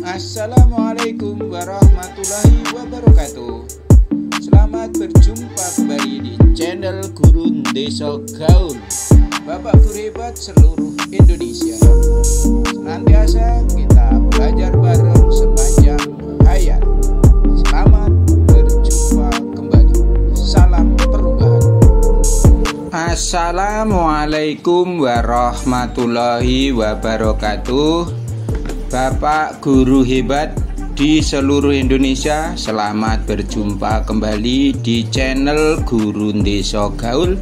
Assalamualaikum warahmatullahi wabarakatuh. Selamat berjumpa kembali di channel Guru Desa Gaul, Bapak Guru hebat seluruh Indonesia. Senantiasa kita belajar bareng sepanjang hayat. Selamat berjumpa kembali. Salam perubahan. Assalamualaikum warahmatullahi wabarakatuh. Bapak guru hebat di seluruh Indonesia, selamat berjumpa kembali di channel Guru Desa Gaul.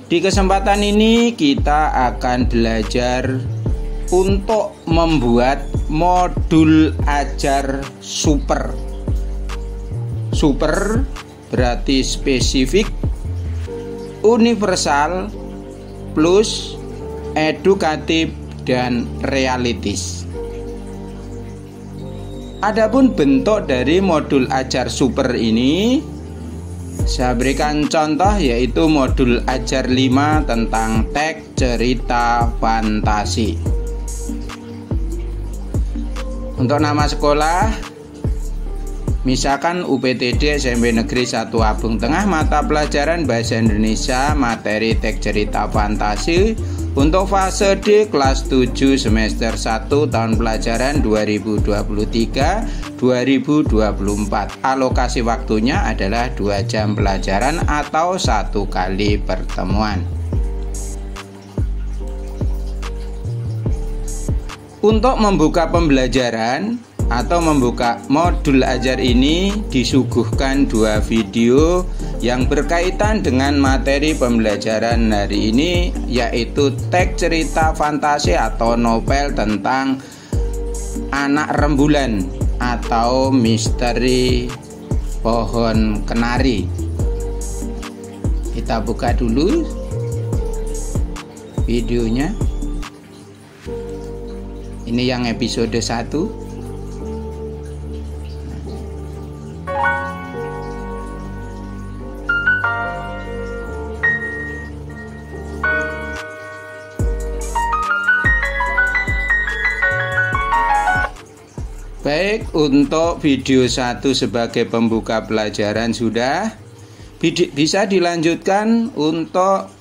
Di kesempatan ini kita akan belajar untuk membuat modul ajar super. Super berarti spesifik, universal, plus edukatif dan realistis. Adapun bentuk dari modul ajar super ini, saya berikan contoh yaitu modul ajar 5 tentang teks cerita fantasi. Untuk nama sekolah, misalkan UPTD SMP Negeri 1 Abung Tengah, mata pelajaran Bahasa Indonesia, materi teks cerita fantasi. Untuk fase D kelas 7 semester 1 tahun pelajaran 2023-2024. Alokasi waktunya adalah 2 jam pelajaran atau 1 kali pertemuan. Untuk membuka pembelajaran atau membuka modul ajar ini disuguhkan 2 video yang berkaitan dengan materi pembelajaran hari ini, yaitu teks cerita fantasi atau novel tentang anak rembulan atau misteri pohon kenari. Kita buka dulu videonya. Ini yang episode 1. Baik, untuk video 1 sebagai pembuka pelajaran sudah. Bisa dilanjutkan untuk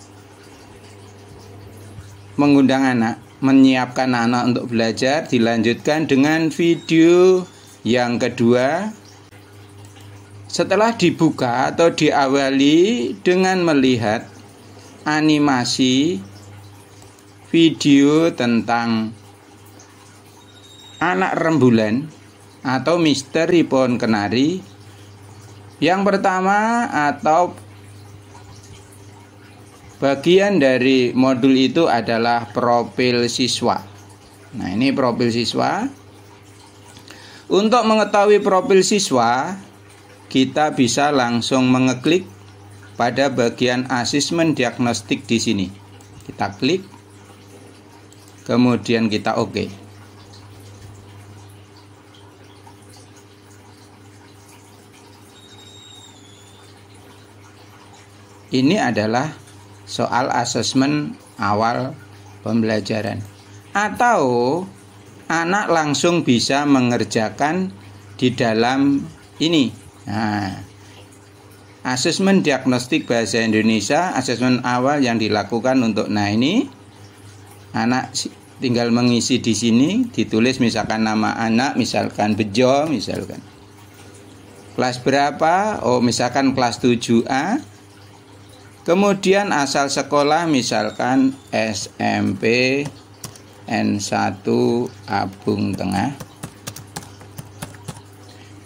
mengundang anak, menyiapkan anak untuk belajar. Dilanjutkan dengan video yang kedua. Setelah dibuka atau diawali dengan melihat animasi video tentang anak rembulan atau misteri pohon kenari. Yang pertama atau bagian dari modul itu adalah profil siswa. Nah, ini profil siswa. Untuk mengetahui profil siswa, kita bisa langsung mengeklik pada bagian asesmen diagnostik di sini. Kita klik, kemudian kita oke. Ini adalah soal asesmen awal pembelajaran. Atau anak langsung bisa mengerjakan di dalam ini. Nah, asesmen diagnostik bahasa Indonesia, asesmen awal yang dilakukan untuk, nah ini anak tinggal mengisi di sini, ditulis misalkan nama anak, misalkan Bejo, misalkan kelas berapa, oh misalkan kelas 7A. Kemudian asal sekolah misalkan SMP N1 Abung Tengah.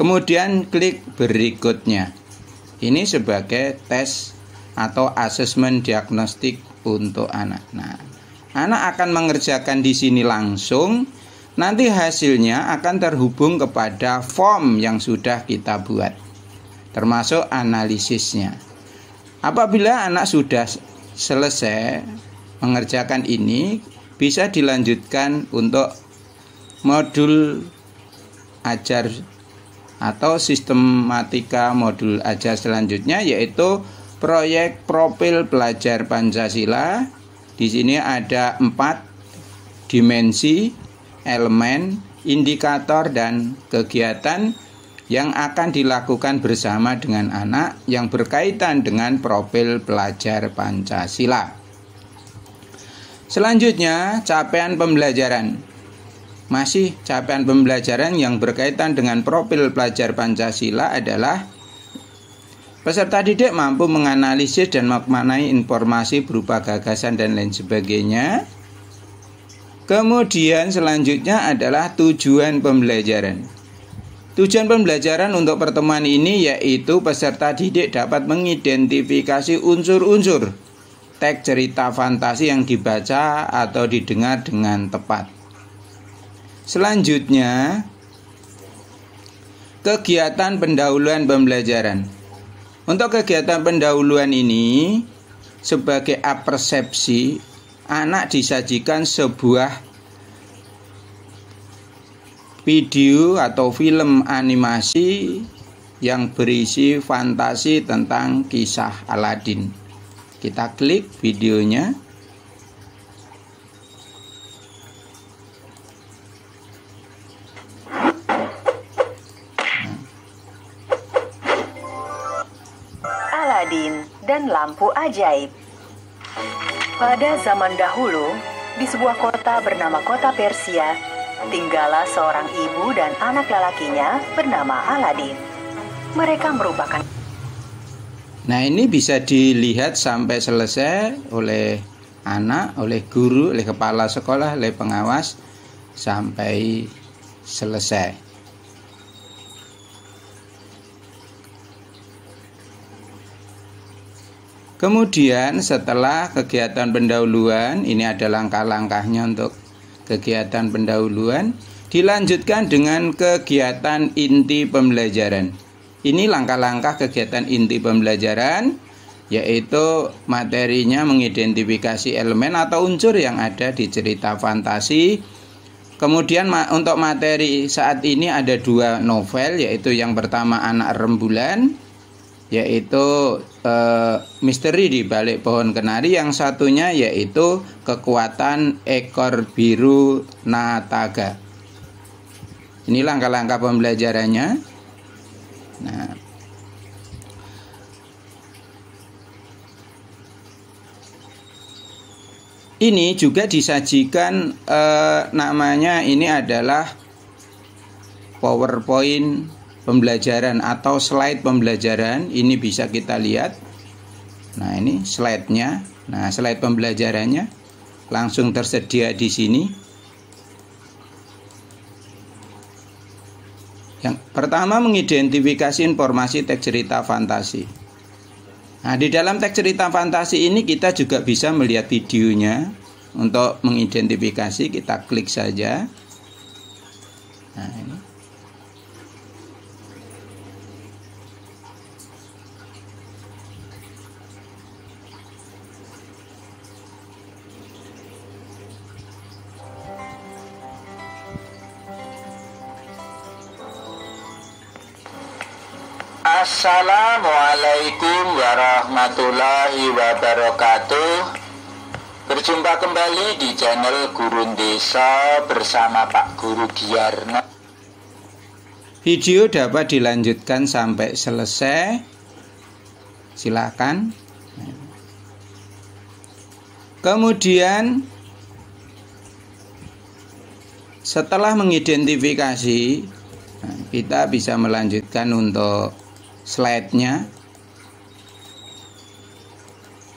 Kemudian klik berikutnya. Ini sebagai tes atau asesmen diagnostik untuk anak. Nah, anak akan mengerjakan di sini langsung. Nanti hasilnya akan terhubung kepada form yang sudah kita buat, termasuk analisisnya. Apabila anak sudah selesai mengerjakan ini, bisa dilanjutkan untuk modul ajar atau sistematika modul ajar selanjutnya, yaitu proyek profil pelajar Pancasila. Di sini ada 4 dimensi, elemen, indikator dan kegiatan yang akan dilakukan bersama dengan anak yang berkaitan dengan profil pelajar Pancasila. Selanjutnya, capaian pembelajaran. Masih capaian pembelajaran yang berkaitan dengan profil pelajar Pancasila adalah peserta didik mampu menganalisis dan memaknai informasi berupa gagasan dan lain sebagainya. Kemudian selanjutnya adalah tujuan pembelajaran. Tujuan pembelajaran untuk pertemuan ini yaitu peserta didik dapat mengidentifikasi unsur-unsur teks cerita fantasi yang dibaca atau didengar dengan tepat. Selanjutnya, kegiatan pendahuluan pembelajaran. Untuk kegiatan pendahuluan ini, sebagai apersepsi, anak disajikan sebuah video atau film animasi yang berisi fantasi tentang kisah Aladin. Kita klik videonya. Aladin dan lampu ajaib. Pada zaman dahulu, di sebuah kota bernama Kota Persia, tinggallah seorang ibu dan anak lelakinya bernama Aladin. Mereka merupakan... Nah, ini bisa dilihat sampai selesai oleh anak, oleh guru, oleh kepala sekolah, oleh pengawas sampai selesai. Kemudian setelah kegiatan pendahuluan, ini ada langkah-langkahnya untuk kegiatan pendahuluan, dilanjutkan dengan kegiatan inti pembelajaran. Ini langkah-langkah kegiatan inti pembelajaran, yaitu materinya mengidentifikasi elemen atau unsur yang ada di cerita fantasi. Kemudian untuk materi saat ini ada 2 novel, yaitu yang pertama Anak Rembulan, yaitu misteri di balik pohon kenari, yang satunya yaitu Kekuatan Ekor Biru Nataga. Ini langkah-langkah pembelajarannya. Nah, ini juga disajikan namanya ini adalah PowerPoint pembelajaran atau slide pembelajaran. Ini bisa kita lihat. Nah, ini slide-nya. Nah, slide pembelajarannya langsung tersedia di sini. Yang pertama, mengidentifikasi informasi teks cerita fantasi. Nah, di dalam teks cerita fantasi ini kita juga bisa melihat videonya. Untuk mengidentifikasi, kita klik saja. Nah, ini. Assalamualaikum warahmatullahi wabarakatuh. Berjumpa kembali di channel Gurun Desa bersama Pak Guru Giarno. Video dapat dilanjutkan sampai selesai. Silakan. Kemudian setelah mengidentifikasi, kita bisa melanjutkan untuk slide-nya.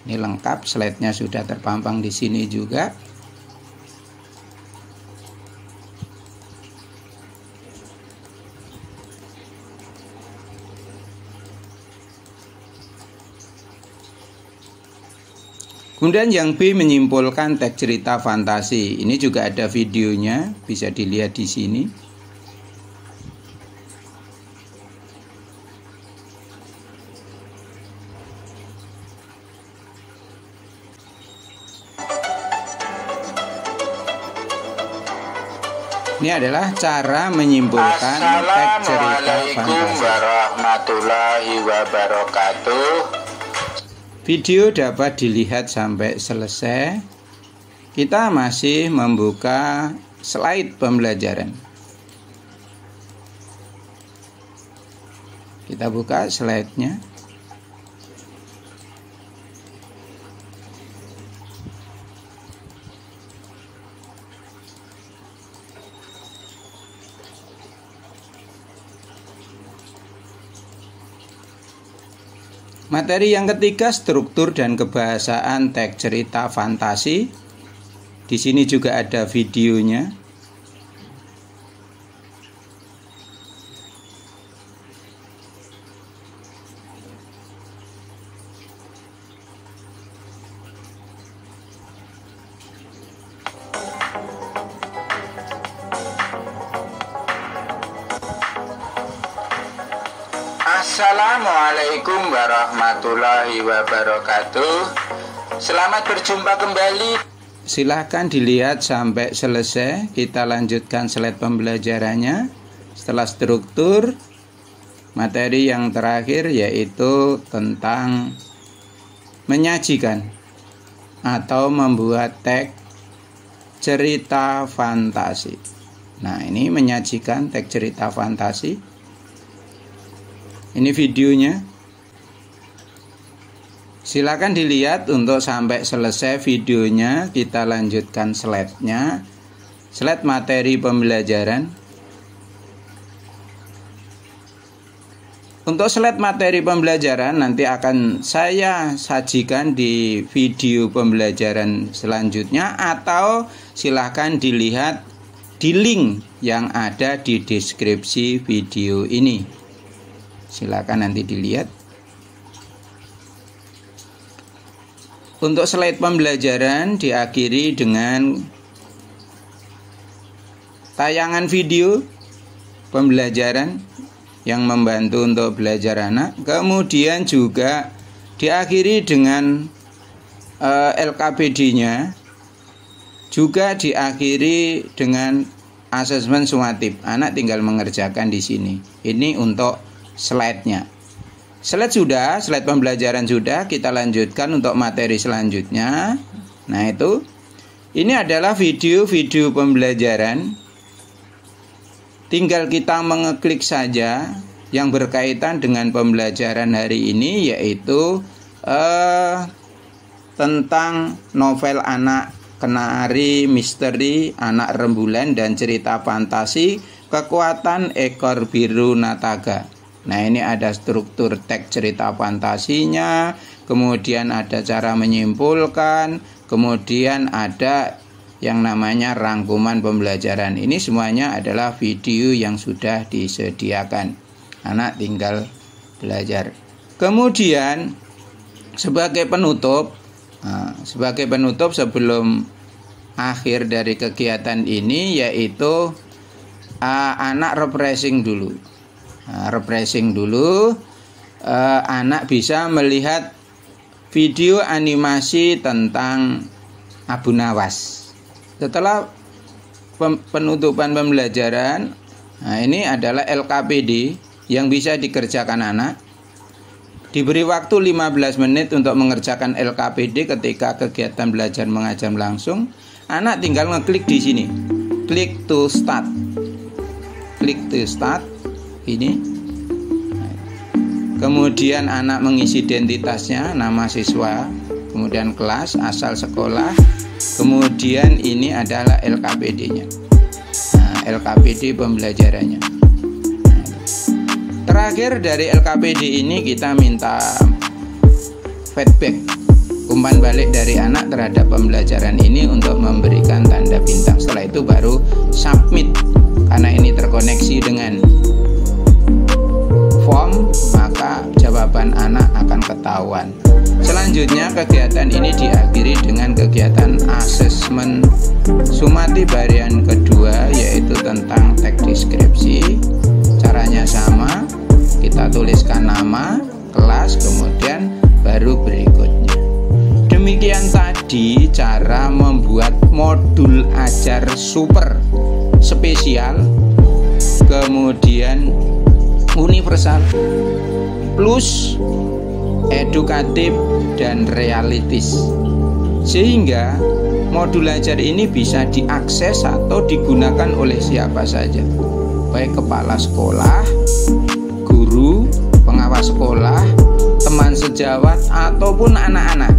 Ini lengkap, slide-nya sudah terpampang di sini juga. Kemudian yang B, menyimpulkan teks cerita fantasi. Ini juga ada videonya, bisa dilihat di sini. Ini adalah cara menyimpulkan teks cerita fantasi. Assalamualaikum warahmatullahi wabarakatuh. Video dapat dilihat sampai selesai. Kita masih membuka slide pembelajaran. Kita buka slide-nya. Materi yang ketiga, struktur dan kebahasaan teks cerita fantasi. Di sini juga ada videonya. Assalamualaikum warahmatullahi wabarakatuh. Selamat berjumpa kembali. Silahkan dilihat sampai selesai. Kita lanjutkan slide pembelajarannya. Setelah struktur, materi yang terakhir yaitu tentang menyajikan atau membuat teks cerita fantasi. Nah, ini menyajikan teks cerita fantasi. Ini videonya. Silakan dilihat untuk sampai selesai videonya. Kita lanjutkan slide-nya. Slide materi pembelajaran. Untuk slide materi pembelajaran nanti akan saya sajikan di video pembelajaran selanjutnya, atau silakan dilihat di link yang ada di deskripsi video ini. Silakan nanti dilihat. Untuk slide pembelajaran diakhiri dengan tayangan video pembelajaran yang membantu untuk belajar anak. Kemudian juga diakhiri dengan LKPD-nya. Juga diakhiri dengan asesmen sumatif. Anak tinggal mengerjakan di sini. Ini untuk slide-nya. Slide sudah, slide pembelajaran sudah. Kita lanjutkan untuk materi selanjutnya. Nah, itu. Ini adalah video-video pembelajaran. Tinggal kita mengeklik saja yang berkaitan dengan pembelajaran hari ini, yaitu tentang novel anak kenari, misteri, anak rembulan, dan cerita fantasi Kekuatan Ekor Biru Nataga. Nah, ini ada struktur teks cerita fantasinya, kemudian ada cara menyimpulkan, kemudian ada yang namanya rangkuman pembelajaran. Ini semuanya adalah video yang sudah disediakan. Anak tinggal belajar. Kemudian sebagai penutup sebelum akhir dari kegiatan ini, yaitu anak refreshing dulu. Anak bisa melihat video animasi tentang Abu Nawas. Setelah penutupan pembelajaran, nah ini adalah LKPD yang bisa dikerjakan anak. Diberi waktu 15 menit untuk mengerjakan LKPD ketika kegiatan belajar mengajar langsung. Anak tinggal ngeklik di sini, klik to start. Klik to start. Ini. Kemudian anak mengisi identitasnya, nama siswa, kemudian kelas, asal sekolah, kemudian ini adalah LKPD-nya. Nah, LKPD pembelajarannya. Terakhir dari LKPD ini kita minta feedback, umpan balik dari anak terhadap pembelajaran ini untuk memberikan tanda bintang. Setelah itu baru submit, karena ini terkoneksi dengan form, maka jawaban anak akan ketahuan. Selanjutnya kegiatan ini diakhiri dengan kegiatan asesmen sumatif harian kedua, yaitu tentang teks deskripsi. Caranya sama, kita tuliskan nama, kelas, kemudian baru berikutnya. Demikian tadi cara membuat modul ajar super spesial, kemudian universal, plus edukatif dan realistis, sehingga modul ajar ini bisa diakses atau digunakan oleh siapa saja, baik kepala sekolah, guru, siswa sekolah, teman sejawat, ataupun anak-anak.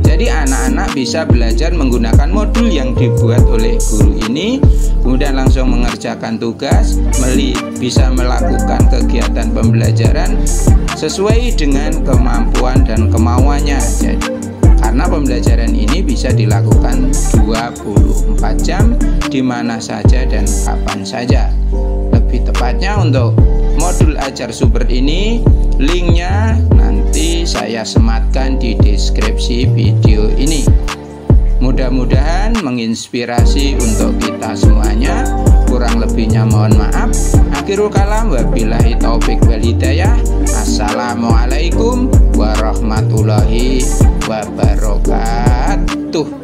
Jadi anak-anak bisa belajar menggunakan modul yang dibuat oleh guru ini, kemudian langsung mengerjakan tugas, bisa melakukan kegiatan pembelajaran sesuai dengan kemampuan dan kemauannya. Jadi, karena pembelajaran ini bisa dilakukan 24 jam di mana saja dan kapan saja. Lebih tepatnya untuk modul Ajar Super ini, linknya nanti saya sematkan di deskripsi video ini. Mudah-mudahan menginspirasi untuk kita semuanya. Kurang lebihnya mohon maaf. Akhirul kalam, wabillahi taufik wal hidayah. Assalamualaikum warahmatullahi wabarakatuh.